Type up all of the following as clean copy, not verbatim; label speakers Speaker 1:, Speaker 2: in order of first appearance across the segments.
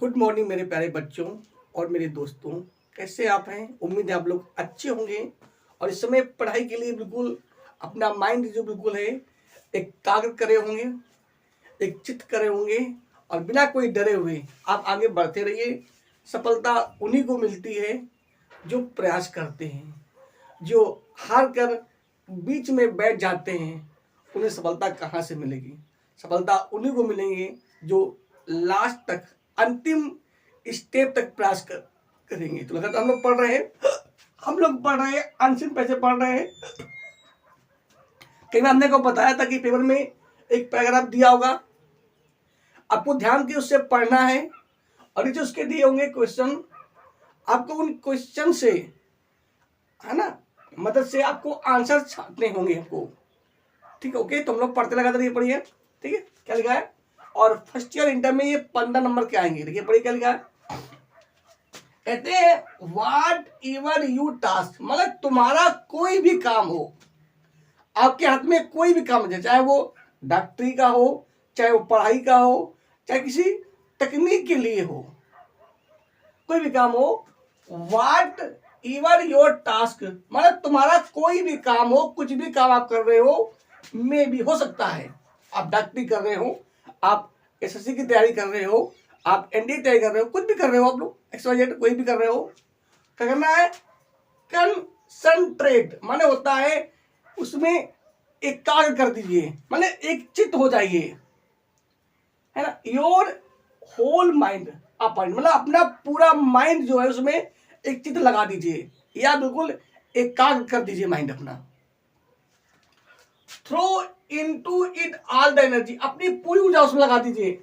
Speaker 1: Good morning मेरे प्यारे बच्चों और मेरे दोस्तों। कैसे आप हैं? उम्मीद है आप लोग अच्छे होंगे और इस समय पढ़ाई के लिए बिल्कुल अपना माइंड जो बिल्कुल है एक कागज करे होंगे, एक चित्त करे होंगे और बिना कोई डरे हुए आप आगे बढ़ते रहिए। सफलता उन्हीं को मिलती है जो प्रयास करते हैं। जो हार कर बीच में बैठ जाते हैं उन्हें सफलता कहाँ से मिलेगी? सफलता उन्हीं को मिलेंगे जो लास्ट तक, अंतिम स्टेप तक प्रयास करेंगे। तो लगातार हम लोग पढ़ रहे हैं अनसिन पैसे पढ़ रहे हैं। कई बार हमने को बताया था कि पेपर में एक पैराग्राफ दिया होगा, आपको ध्यान के उससे पढ़ना है और नीचे उसके दिए होंगे क्वेश्चन। आपको उन क्वेश्चन से, है ना, मदद से आपको आंसर छापने होंगे हमको। ठीक है, ओके। तो हम लोग पढ़ते लगातार ये पढ़िए। ठीक है, क्या लिखा है? और फर्स्ट ईयर इंटर में ये 15 नंबर के आएंगे। देखिए पढ़िए क्या लिखा है। कहते हैं व्हाट एवर यू टास्क, मतलब तुम्हारा कोई भी काम हो, आपके हाथ में कोई भी काम हो, चाहे वो डॉक्टरी का हो, चाहे वो पढ़ाई का हो, चाहे किसी तकनीक के लिए हो, कोई भी काम हो। व्हाट एवर योर टास्क, मतलब तुम्हारा कोई भी काम हो, कुछ भी काम आप कर रहे हो, मे भी हो सकता है आप डॉक्टरी कर रहे हो, आप एसएससी की तैयारी कर रहे हो, आप एनडीए की तैयारी कर रहे हो, कुछ भी कर रहे हो, आप लोग XYZ कोई भी कर रहे हो। क्या करना है? कंसंट्रेट माने होता है उसमें एकाग्र कर दीजिए, माने एक चित्त हो जाइए, है ना। योर होल माइंड अपन, मतलब अपना पूरा माइंड जो है उसमें एक चित्त लगा दीजिए या बिल्कुल एकाग्र कर दीजिए माइंड अपना। Throw into it all the energy, अपनी पूरी ऊर्जा उसमें लगा दीजिए।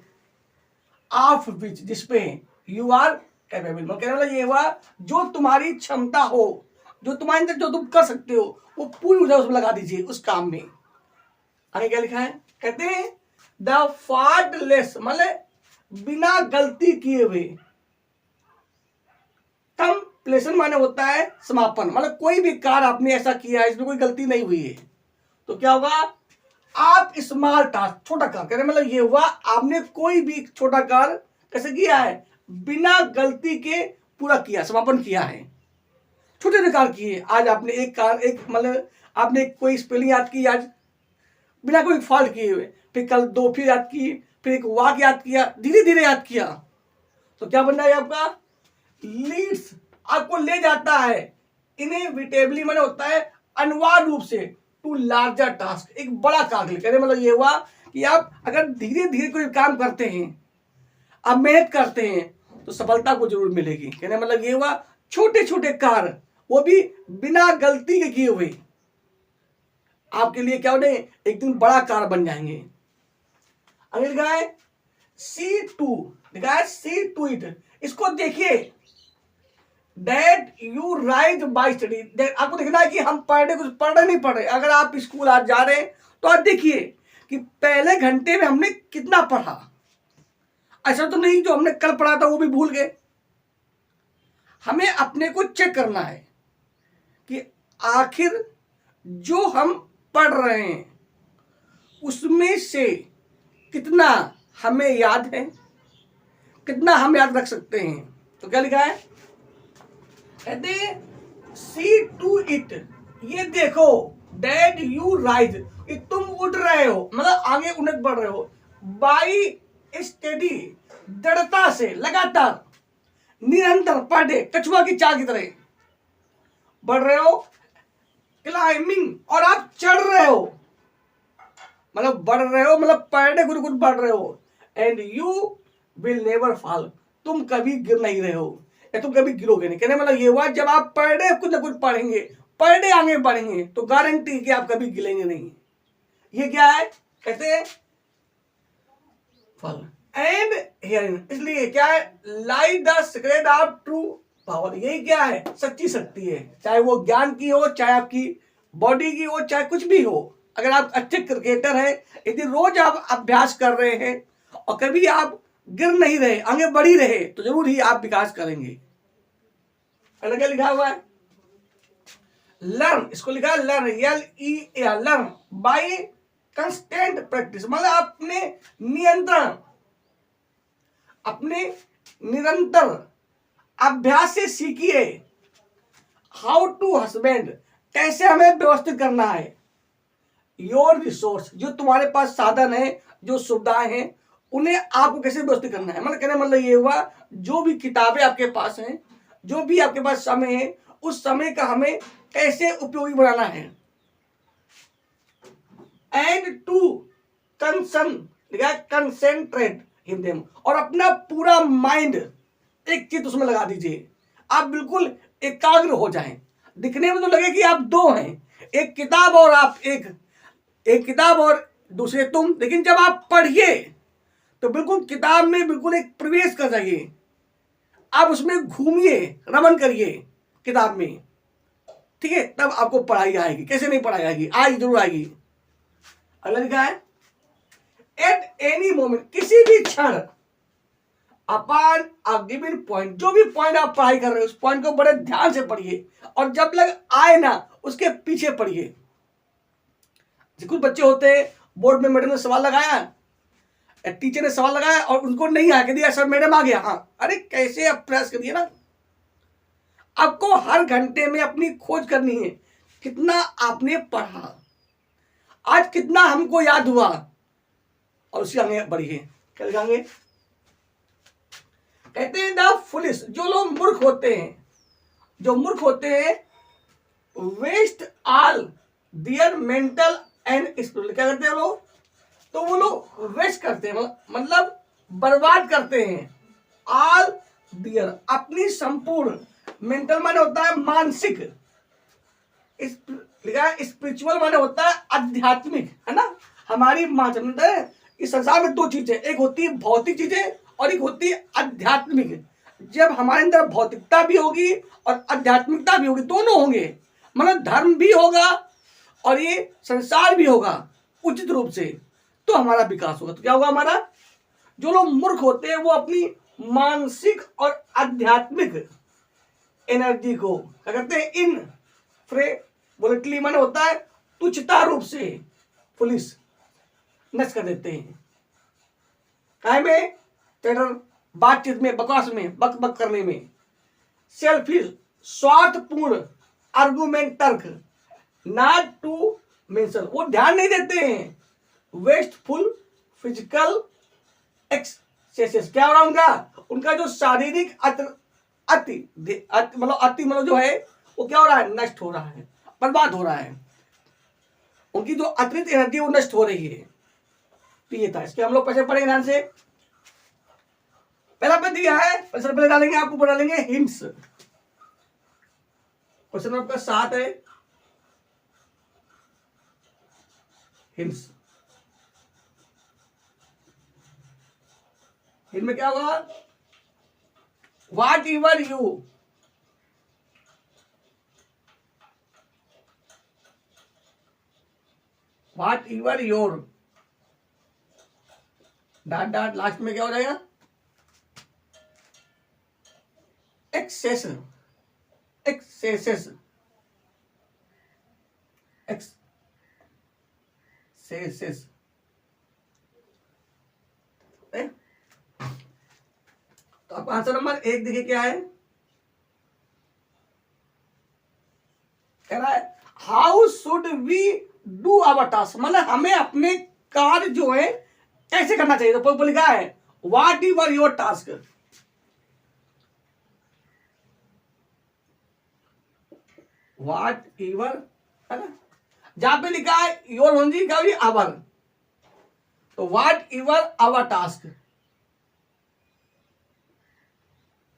Speaker 1: ऑफ विच, जिसपे यू आर कैपेबल, मतलब ये हुआ जो तुम्हारी क्षमता हो, जो तुम्हारे अंदर जो तुम कर सकते हो, वो पूरी ऊर्जा उसमें लगा दीजिए उस काम में। आगे क्या लिखा है? कहते हैं द फॉल्टलेस, मतलब बिना गलती किए हुए। कंप्लीशन माने होता है समापन, मतलब कोई भी कार्य आपने ऐसा किया है इसमें कोई गलती नहीं हुई है, तो क्या होगा? आप स्मॉल टास्क, छोटा कार्य करें, मतलब ये हुआ आपने कोई भी छोटा कार्य कैसे किया है? बिना गलती के पूरा किया, समापन किया है। छोटे छोटे कार्य किए। आज आपने एक कार्य, एक मतलब आपने कोई स्पेलिंग याद की आज बिना कोई फॉल्ट किए हुए, फिर कल दो फिर याद की, फिर एक वाक्य याद किया, धीरे धीरे याद किया, तो क्या बनना है आपका? लीड्स, आपको ले जाता है इनएविटेबली, माने होता है अनिवार्य रूप से, टू लार्जर टास्क, एक बड़ा कार्य। कहने मतलब ये हुआ कि आप अगर धीरे धीरे कोई काम करते हैं, आप मेहनत करते हैं, तो सफलता को जरूर मिलेगी। कहने मतलब ये हुआ छोटे छोटे कार्य, वो भी बिना गलती के किए हुए, आपके लिए क्या होने एक दिन बड़ा कार्य बन जाएंगे। अगले लिखा है सी टू, लिखा है सी टू इट, इसको देखिए। That you right bye study, आपको देखना है कि हम कुछ पढ़ रहे नहीं पढ़ रहे। अगर आप स्कूल आज जा रहे हैं तो आप देखिए कि पहले घंटे में हमने कितना पढ़ा। ऐसा तो नहीं जो हमने कल पढ़ा था वो भी भूल गए। हमें अपने को चेक करना है कि आखिर जो हम पढ़ रहे हैं उसमें से कितना हमें याद है, कितना हम याद रख सकते हैं। तो क्या लिखा है? कहते सी टू इट, ये देखो, दैट यू राइज, तुम उठ रहे हो, मतलब आगे उन्नत बढ़ रहे हो, बाई स्टडी, दृढ़ता से, लगातार, निरंतर, पर डे, कछुआ की चाल की तरह बढ़ रहे हो। क्लाइंबिंग, और आप चढ़ रहे हो, मतलब बढ़ रहे हो, मतलब पर डे कुछ बढ़ रहे हो। And you will never fall, तुम कभी गिर नहीं रहे हो या तुम कभी गिरोगे नहीं। कहने मतलब ये हुआ जब आप पर डे कुछ ना कुछ पढ़ेंगे, पर डे आगे बढ़ेंगे, तो गारंटी कि आप कभी गिरेंगे नहीं। ये क्या है? कहते हैं फल। एंड हियरिंग, इसलिए क्या है? Lie the secret of true power, यही क्या है? सच्ची शक्ति है, चाहे वो ज्ञान की हो, चाहे आपकी बॉडी की हो, चाहे कुछ भी हो। अगर आप अच्छे क्रिकेटर हैं, यदि रोज आप अभ्यास कर रहे हैं और कभी आप गिर नहीं रहे, आगे बढ़ ही रहे, तो जरूर ही आप विकास करेंगे। अलग क्या लिखा हुआ है? लर्न, इसको लिखा है learn, LEA, learn by constant practice, मतलब अपने नियंत्रण, अपने निरंतर अभ्यास से सीखिए हाउ टू हस्बैंड, कैसे हमें व्यवस्थित करना है योर रिसोर्स, जो तुम्हारे पास साधन है, जो सुविधाएं हैं, उन्हें आपको कैसे व्यवस्थित करना है। मतलब कहने मतलब ये हुआ, जो भी किताबें आपके पास हैं, जो भी आपके पास समय है, उस समय का हमें कैसे उपयोगी बनाना है। And to concentrate in them, और अपना पूरा माइंड एक चीज उसमें लगा दीजिए, आप बिल्कुल एकाग्र हो जाएं। दिखने में तो लगे कि आप दो हैं, एक किताब और आप, एक किताब और दूसरे तुम, लेकिन जब आप पढ़िए तो बिल्कुल किताब में बिल्कुल एक प्रवेश कर जाइए, आप उसमें घूमिए, रमन करिए किताब में, ठीक है, तब आपको पढ़ाई आएगी। कैसे नहीं पढ़ाई आएगी, आएगी, जरूर आएगी। अगला लिखा है एट एनी मोमेंट, किसी भी क्षण, अपॉन अ गिवन पॉइंट, जो भी पॉइंट आप पढ़ाई कर रहे हो उस पॉइंट को बड़े ध्यान से पढ़िए, और जब लग आए ना उसके पीछे पढ़िए। कुछ बच्चे होते हैं, बोर्ड में मैडम ने सवाल लगाया, टीचर ने सवाल लगाया और उनको नहीं आके दिया, सर मैडम आ गया, हाँ, अरे कैसे, आप प्रयास करिए ना। आपको हर घंटे में अपनी खोज करनी है, कितना आपने पढ़ा, आज कितना हमको याद हुआ, और उससे आगे बढ़िए। क्या लिखेंगे, कहते हैं द फुलिश, जो लोग मूर्ख होते हैं, जो मूर्ख होते हैं, waste all their mental and spiritual, क्या करते हैं लोग, तो वो लोग वेस्ट करते हैं, मतलब बर्बाद करते हैं, ऑल दियर, अपनी संपूर्ण, मेंटल माने होता है मानसिक, लिखा है स्पिरिचुअल माने होता है आध्यात्मिक, है ना। हमारी मानसिक, इस संसार में दो चीजें, एक होती है भौतिक चीजें और एक होती है आध्यात्मिक। जब हमारे अंदर भौतिकता भी होगी और आध्यात्मिकता भी होगी, दोनों होंगे, मतलब धर्म भी होगा और ये संसार भी होगा उचित रूप से, तो हमारा विकास होगा। तो क्या होगा हमारा, जो लोग मूर्ख होते हैं वो अपनी मानसिक और आध्यात्मिक एनर्जी को क्या करते हैं, इन फ्रेवोलिटली माने होता है तुच्छता रूप से, पुलिस नष्ट कर देते हैं। काय में, टेरर, बातचीत में, बकवास में, बक बक करने में, सेल्फिश, स्वार्थपूर्ण आर्गुमेंट, तर्क, नॉट टू मेंशन, वो ध्यान नहीं देते हैं, वेस्टफुल फिजिकल एक्सेसेस, क्या हो रहा है उनका, उनका जो शारीरिक अति मतलब जो है वो क्या हो रहा है, नष्ट हो रहा है, बर्बाद हो रहा है, उनकी जो अतिरिक्त एनर्जी वो नष्ट हो रही है। तो ये था, इसके हम लोग पैसे पढ़ेंगे ध्यान से। पहला पे दिया है, पैसे पहले डालेंगे, आपको ऊपर डालेंगे हिंट्स। क्वेश्चन नंबर 7 है हिंट्स। हिंट में क्या होगा, what ever you, what ever your, dot dot, last में क्या हो जाएगा, एक्सेस, एक्सेसेस, एक्सेसेस, तो अब आंसर नंबर 1 देखिए क्या है, कह रहा है how should we do our task, मतलब हमें अपने कार्य जो है कैसे करना चाहिए। तो लिखा है what ever your task, what ever, है ना, जहां पे लिखा है योर होंगी क्या होगी, आवर, तो व्हाट एवर आवर टास्क,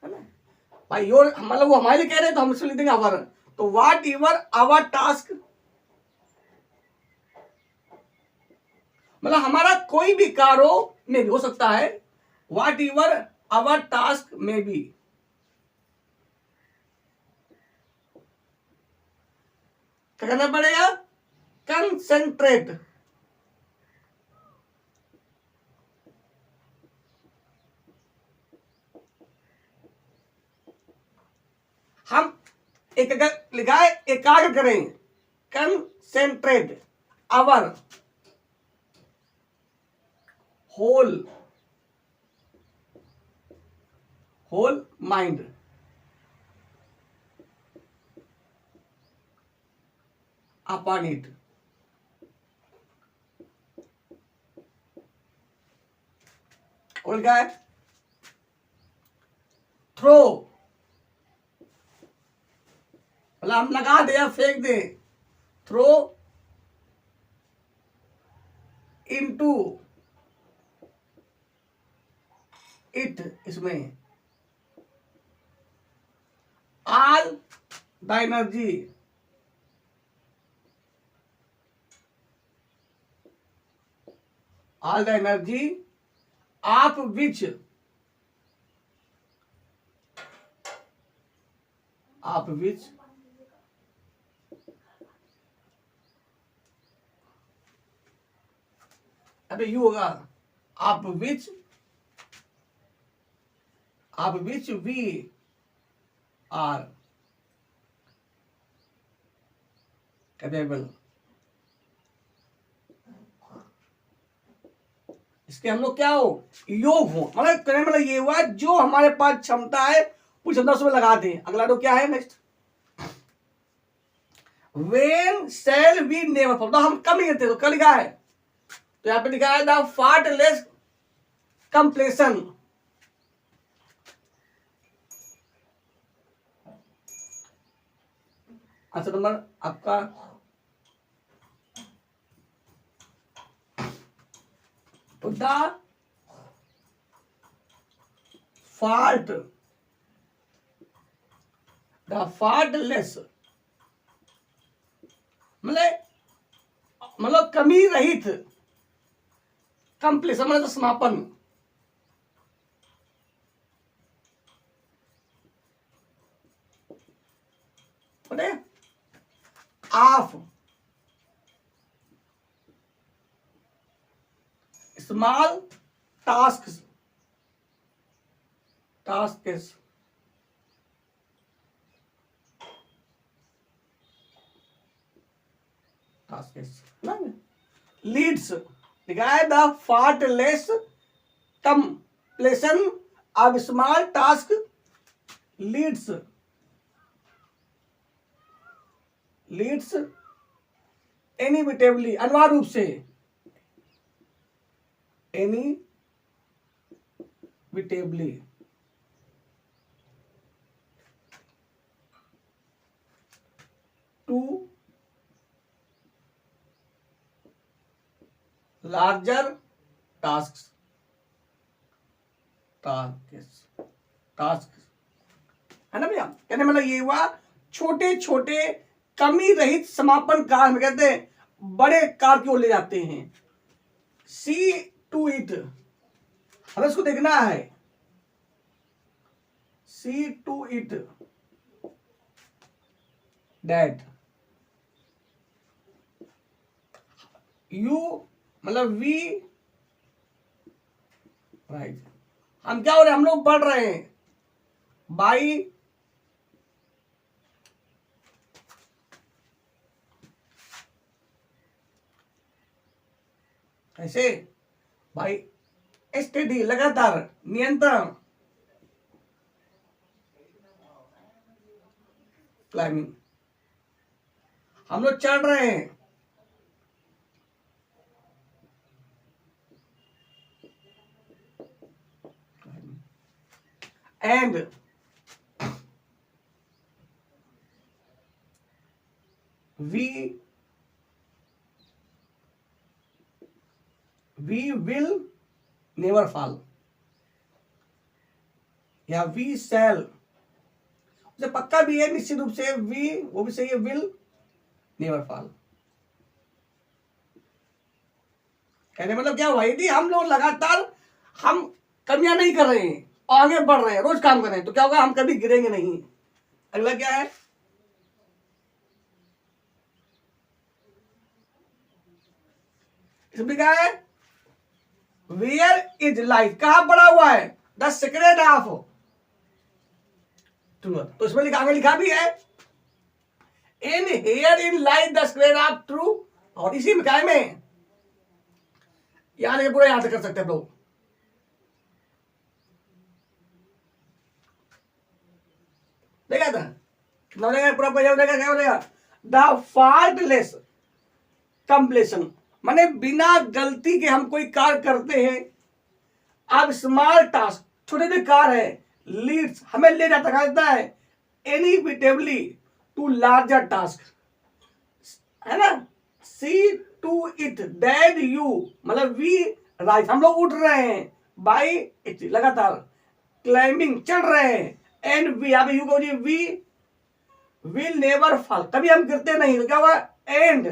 Speaker 1: है ना भाई, योर मतलब वो हमारे लिए कह रहे हैं तो हम इसमें लिख देंगे आवर, तो व्हाट एवर आवर टास्क, मतलब हमारा कोई भी कार्य में भी हो सकता है, व्हाट एवर आवर टास्क में भी, क्या करना पड़ेगा, कंसेंट्रेट, हम एक लिखा है एकाग्र करें, concentrate our whole whole mind. Upon it. और क्या है? थ्रो, मतलब हम लगा दे या फेंक दे। थ्रो इनटू इट, इसमें all the energy of which अबे यू होगा, of which we are capable. इसके हम लोग क्या हो, योग हो, मतलब कहने मतलब ये हुआ जो हमारे पास क्षमता है उस क्षमता उसमें लगा दें। अगला तो क्या है next, when shall we never fall, तो हम कब नहीं करते, तो कल लिखा है, तो यहां पे लिखा है द फाल्टलेस कंप्लेशन। आंसर नंबर आपका तो द फाल्टलेस मतलब कमी रहित, कंप्लीशन मतलब समापन, ऑफ स्मॉल टास्क लीड्स, लिखा है the faultless completion of small task leads inevitably, अनिवार्य रूप से, इनएविटेबली टू लार्जर टास्क है ना भैया। कहने मतलब ये हुआ छोटे छोटे कमी रहित समापन कार्य में कहते हैं बड़े कार्य की ओर ले जाते हैं। सी टू इट, हमें इसको देखना है, सी टू इट दैट यू मतलब वी राइट, हम क्या हो रहे हैं, हम लोग पढ़ रहे हैं बाई कैसे, भाई स्टडी लगातार नियंत्रण, क्लाइंबिंग, हम लोग चढ़ रहे हैं, and we will never fall, या वी शैल, उसे पक्का भी है निश्चित रूप से, वी वो भी सही है, विल नेवर फॉल। कहने मतलब क्या हुआ, यदि हम लोग लगातार हम कमियां नहीं कर रहे हैं और आगे बढ़ रहे हैं, रोज काम कर रहे हैं, तो क्या होगा, हम कभी गिरेंगे नहीं। अगला क्या है, इसमें क्या है, वेयर इज लाइफ, कहां पड़ा हुआ है, द सीक्रेट ऑफ ट्रूथ, तो इसमें लिखा, लिखा भी है in here in life the secret of true, और इसी में क्या में यहां पूरा याद कर सकते हैं लोग। देखा था कितना हो जाएगा, पूरा पेज हो जाएगा, क्या हो जाएगा, द फॉल्टलेस कंप्लीशन, माने बिना गलती के हम कोई कार्य करते हैं। अब स्मॉल टास्क, छोटे छोटे कार्य है, लीड्स हमें ले जाता है इनएविटेबली टू लार्जर टास्क, है ना। सी टू इट दैट यू, मतलब वी राइज, हम लोग उठ रहे हैं, बाई इट लगातार, क्लाइंबिंग चढ़ रहे हैं, एंड वी, अब यू को वी विल नेवर फॉल, कभी हम गिरते नहीं, तो क्या हुआ, एंड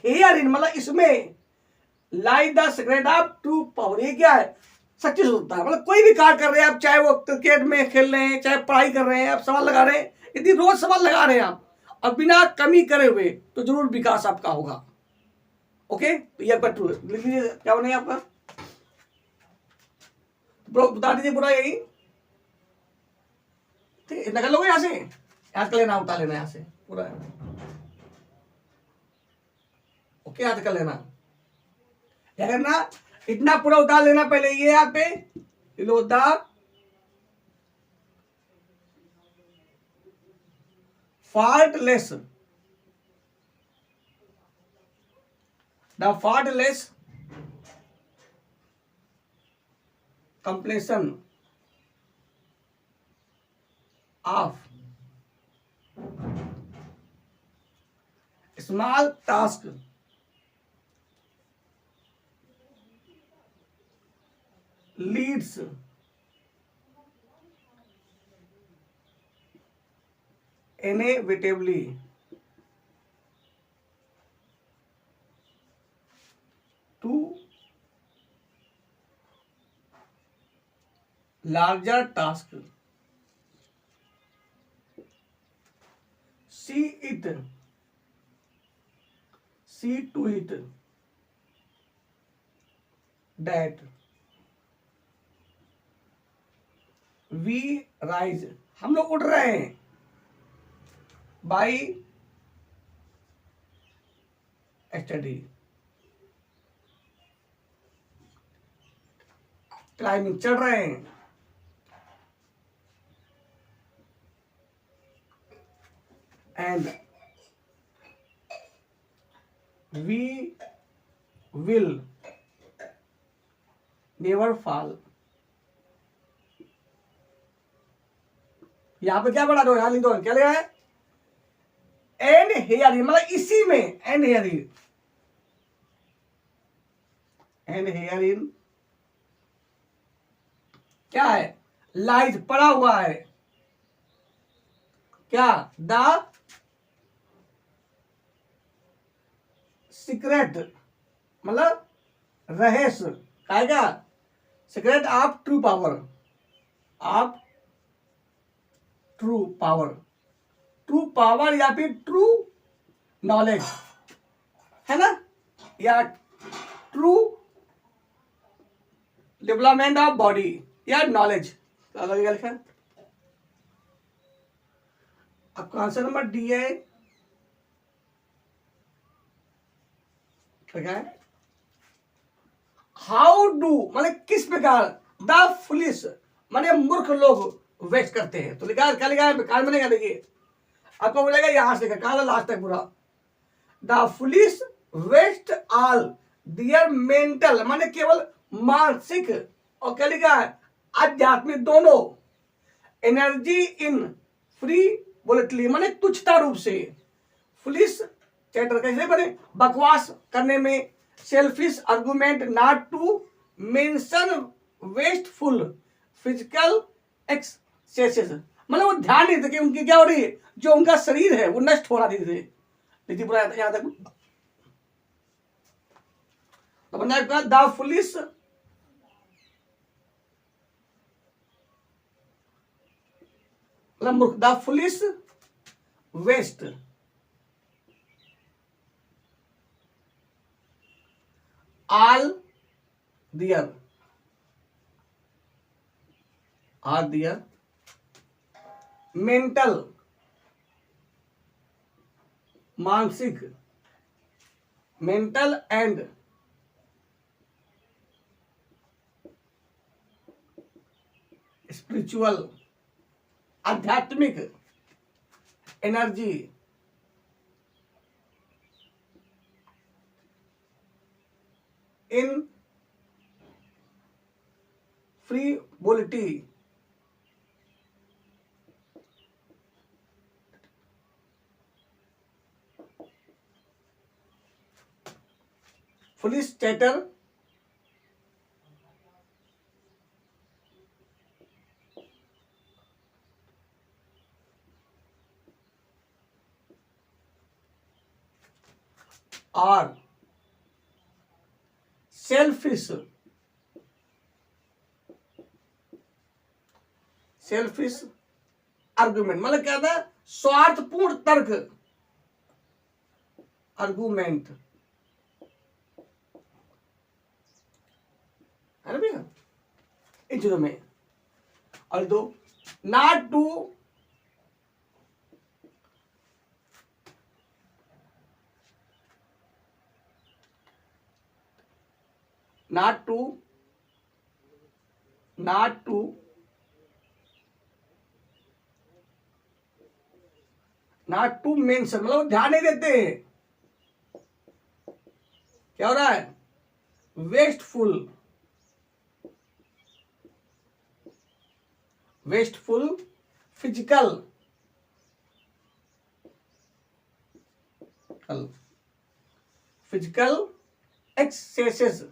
Speaker 1: हियर इन, मतलब इसमें lie the secret of true power, ये क्या है, सच्ची होता है। मतलब कोई भी कार्य कर रहे हैं आप, चाहे वो क्रिकेट में खेल रहे हैं, चाहे पढ़ाई कर रहे हैं, आप सवाल लगा रहे हैं, यदि रोज सवाल लगा रहे हैं आप और बिना कमी करे हुए, तो जरूर विकास आपका होगा। ओके, तो ये आपका ट्रू है, लिख लीजिए क्या बनेगा आपका, बता दीजिए पूरा यही, ठीक है, नकल लोगे यहां से, याद कर लेना, उतार लेना यहां से पूरा, ओके, याद कर लेना, क्या करना, इतना पूरा उतार लेना पहले, ये यहाँ पे लो the faultless, completion of small task leads inevitably to larger task. See to it that we rise, हम लोग उठ रहे हैं, by study, क्लाइंबिंग चढ़ रहे हैं, and we will never fall, यहां पे क्या बना दो, यहां लिख दो, क्या लिखा है, एंड हेयर, मतलब इसी में, एंड हेयर इन क्या है, लाइज पड़ा हुआ है, क्या, द सीक्रेट, मतलब रहस्य, क्या, secret of true power, of true power या फिर ट्रू नॉलेज, है ना, या ट्रू डेवलपमेंट ऑफ बॉडी, या नॉलेज, क्या लगेगा लिखा, आपका आंसर नंबर डी है, ठीक है। हाउ डू, मतलब किस प्रकार, द फुलिश, माने मूर्ख लोग वेस्ट करते हैं, तो लिखा, क्या लिखा है, बेकार बनेगा, देखिए आपको बोलेगा यहां से कहा लास्ट तक पूरा, the foolish waste all their mental, माने केवल मानसिक और क्या लिखा है, आध्यात्मिक दोनों, एनर्जी इन फ्री वोलेटली, माने तुच्छता रूप से, फुलिश चैटर कैसे बने, बकवास करने में, selfish argument, not to mention wasteful physical excesses, मतलब वो ध्यान नहीं देते कि उनकी क्या हो रही है, जो उनका शरीर है वो नष्ट हो रहा धीरे धीरे, पूरा याद है, तो बन जाएगा द फुलिश, मतलब the foolish waste all their mental, मानसिक, mental and spiritual, आध्यात्मिक energy in frivolity foolish chatter और सेल्फिश आर्गुमेंट, मतलब क्या था, स्वार्थपूर्ण तर्क, आर्गुमेंट है ना भैया, इन चीजों में। और दो, नॉट टू मेंशन, मतलब ध्यान नहीं देते हैं। क्या हो रहा है, वेस्टफुल फिजिकल एक्सेसेस।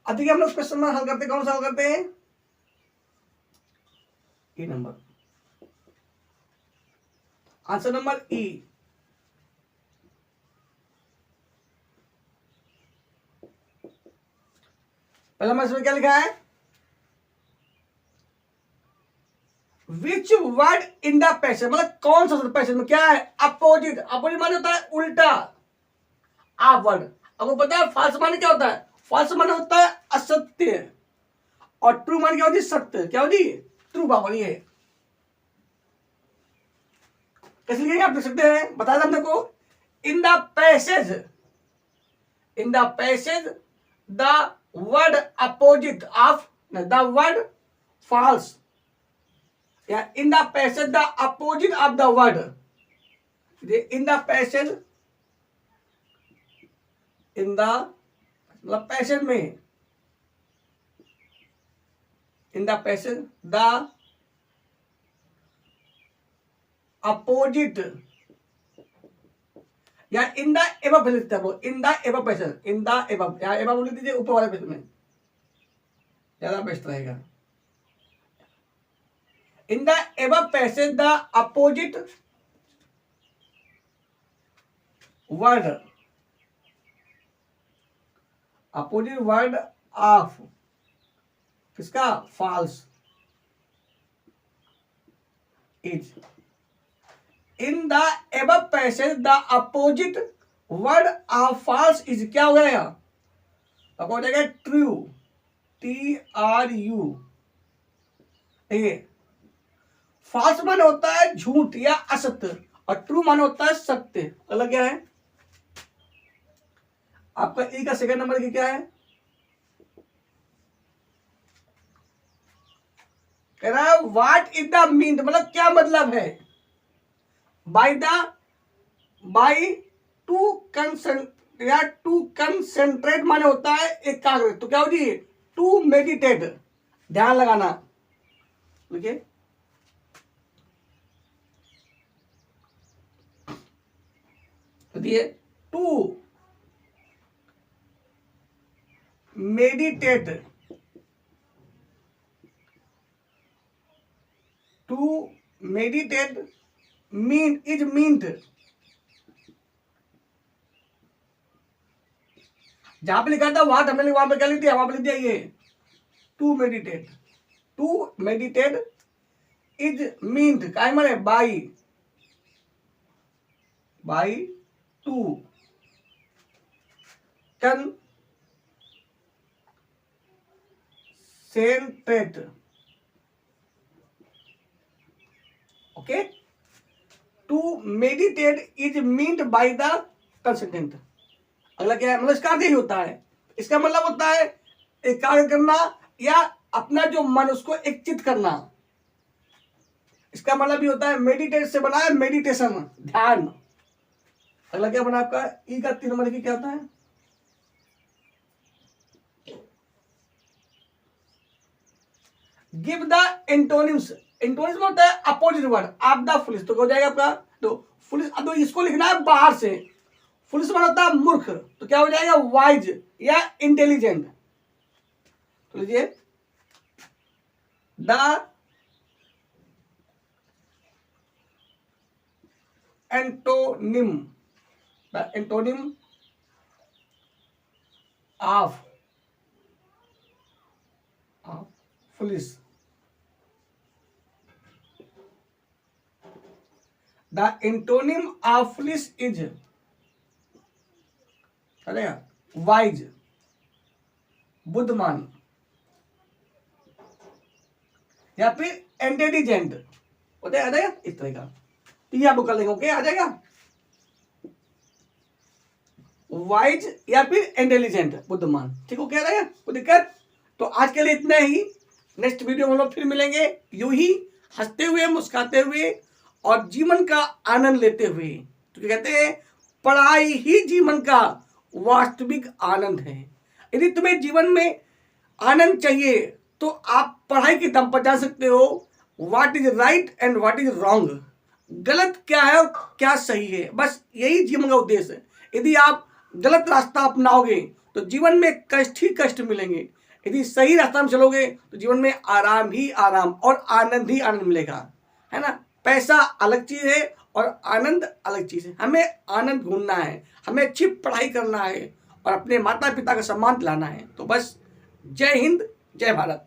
Speaker 1: अधिक हम लोग क्वेश्चन में हल करते, कौन सा हल करते हैं, ई नंबर, आंसर नंबर ई। पहला मैं इसमें क्या लिखा है, which word in the passage, मतलब कौन सा पैसेज में क्या है, अपोजिट माने होता है उल्टा, आप वर्ड। आपको पता है फॉल्स माने क्या होता है, फॉल्स माने होता है असत्य, और ट्रू माने क्या होती है, सत्य। क्या होती है, ट्रू पावर। ये कैसे लिखेंगे आप देख सकते हैं, बताया था हमने को, in the passage the word opposite of the word false, या in the passage the opposite of the word, in the passage, in the मतलब पैसेज में, in the passage the opposite, या इन द एबव लिखते हैं, in the above passage, in the above, या above लिख दीजिए ऊपर वाले पैसेज में, ज्यादा बेस्ट रहेगा। In the above passage the opposite word of किसका, false is, in the above passage the opposite word of false is, क्या हो गया, अब हो जाएगा ट्रू, TRU। फॉल्स मान होता है झूठ या असत्य, और ट्रू मान होता है सत्य। अलग क्या है आपका, ए का सेकंड नंबर की क्या है, कह रहा है व्हाट इज द मीन, मतलब क्या मतलब है, बाय टू कंसेंट्रेट माने होता है एकाग्र, तो क्या होती है, टू मेडिटेट, ध्यान लगाना। देखिए to meditate, mean is meant, जहां पे लिखा था व्हाट, हमने वहां पे क्या लिख दिया, वहां पे लिख दिया ये टू मेडिटेट इज मीन्ड, काय माने by to concentrate. Okay, to meditate is meant by the concentrate. अगला क्या है, मतलब इसका अर्थ यही होता है, इसका मतलब होता है एकाग्र करना, या अपना जो मन उसको एकचित करना, इसका मतलब भी होता है मेडिटेट से बना है मेडिटेशन, ध्यान। अगला क्या बना आपका ई का 3 नंबर की क्या होता है? Give the antonyms. एंटोनिम्स में होता है opposite word of the foolish, तो हो जाएगा आपका तो फुलिश। अब तो इसको लिखना है बाहर से। फुलिश में होता है मूर्ख, तो क्या हो जाएगा वाइज या इंटेलिजेंट। तो लीजिए the antonym, the antonym of foolish, the antonym of foolish is wise, बुद्धिमान, या फिर इंटेलिजेंट होता है। आ जाएगा इस तरह का, तो ये आप कर लेंगे। ओके, आ जाएगा वाइज या फिर इंटेलिजेंट, बुद्धिमान। ठीक हो, क्या रहेगा, कोई दिक्कत? तो आज के लिए इतना ही। नेक्स्ट वीडियो में हम लोग फिर मिलेंगे, यूं ही हंसते हुए, मुस्कुराते हुए और जीवन का आनंद लेते हुए। तो क्या कहते हैं, पढ़ाई ही जीवन का वास्तविक आनंद है। यदि तुम्हें जीवन में आनंद चाहिए तो आप पढ़ाई के दम पर जा सकते हो। What is right and what is wrong, गलत क्या है और क्या सही है, बस यही जीवन का उद्देश्य है। यदि आप गलत रास्ता अपनाओगे तो जीवन में कष्ट ही कष्ट मिलेंगे। यदि सही रास्ता में चलोगे तो जीवन में आराम ही आराम और आनंद ही आनंद मिलेगा, है ना। पैसा अलग चीज है और आनंद अलग चीज है। हमें आनंद ढूंढना है, हमें अच्छी पढ़ाई करना है और अपने माता पिता का सम्मान दिलाना है। तो बस जय हिंद, जय भारत।